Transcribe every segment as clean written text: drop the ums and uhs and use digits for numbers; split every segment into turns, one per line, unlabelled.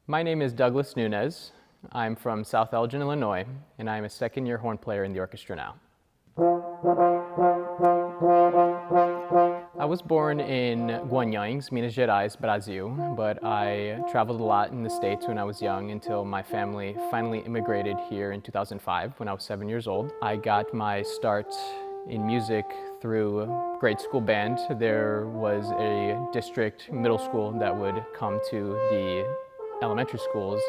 My name is Douglas Nunes. I'm from South Elgin, Illinois, and I'm a second-year horn player in the orchestra now. I was born in Guanhães, Minas Gerais, Brazil, but I traveled a lot in the States when I was young until my family finally immigrated here in 2005 when I was 7 years old. I got my start in music through grade school band. There was a district middle school that would come to the elementary schools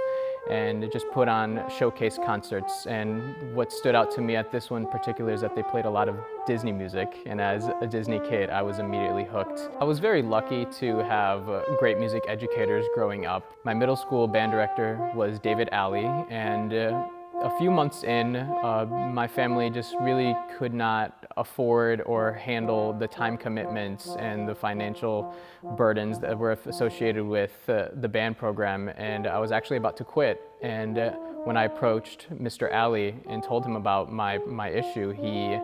and just put on showcase concerts. And what stood out to me at this one in particular is that they played a lot of Disney music, and as a Disney kid, I was immediately hooked. I was very lucky to have great music educators growing up. My middle school band director was David Alley, and a few months in, my family just really could not afford or handle the time commitments and the financial burdens that were associated with the band program, and I was actually about to quit. And when I approached Mr. Alley and told him about my issue, he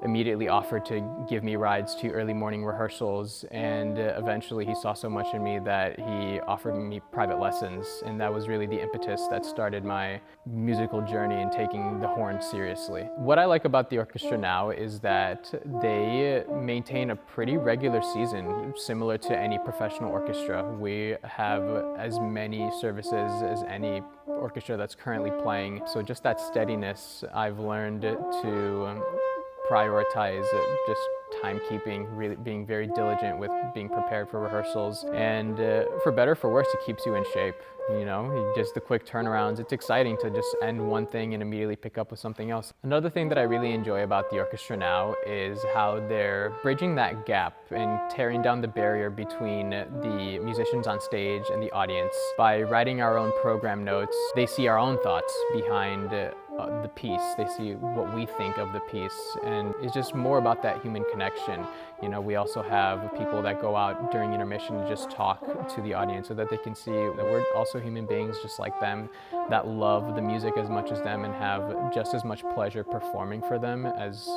immediately offered to give me rides to early morning rehearsals, and eventually he saw so much in me that he offered me private lessons, and that was really the impetus that started my musical journey in taking the horn seriously. What I like about the orchestra now is that they maintain a pretty regular season, similar to any professional orchestra. We have as many services as any orchestra that's currently playing, so just that steadiness I've learned to prioritize just timekeeping, really being very diligent with being prepared for rehearsals, and for better or for worse, it keeps you in shape. You know, just the quick turnarounds. It's exciting to just end one thing and immediately pick up with something else. Another thing that I really enjoy about the orchestra now is how they're bridging that gap and tearing down the barrier between the musicians on stage and the audience. By writing our own program notes, they see our own thoughts behind the piece. They see what we think of the piece, and it's just more about that human connection. You know, we also have people that go out during intermission to just talk to the audience so that they can see that we're also human beings just like them, that love the music as much as them and have just as much pleasure performing for them as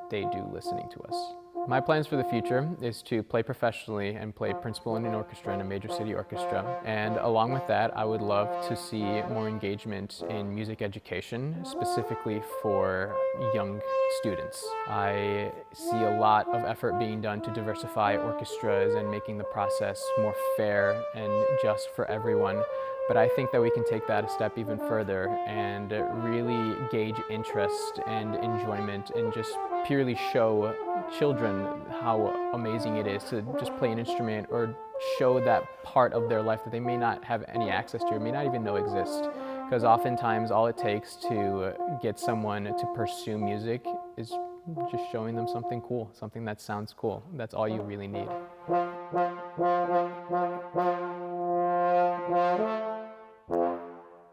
they do listening to us. My plans for the future is to play professionally and play principal in an orchestra, in a major city orchestra. And along with that, I would love to see more engagement in music education, specifically for young students. I see a lot of effort being done to diversify orchestras and making the process more fair and just for everyone. But I think that we can take that a step even further and really gauge interest and enjoyment and just purely show children how amazing it is to just play an instrument or show that part of their life that they may not have any access to or may not even know exists. Because oftentimes all it takes to get someone to pursue music is just showing them something cool, something that sounds cool. That's all you really need.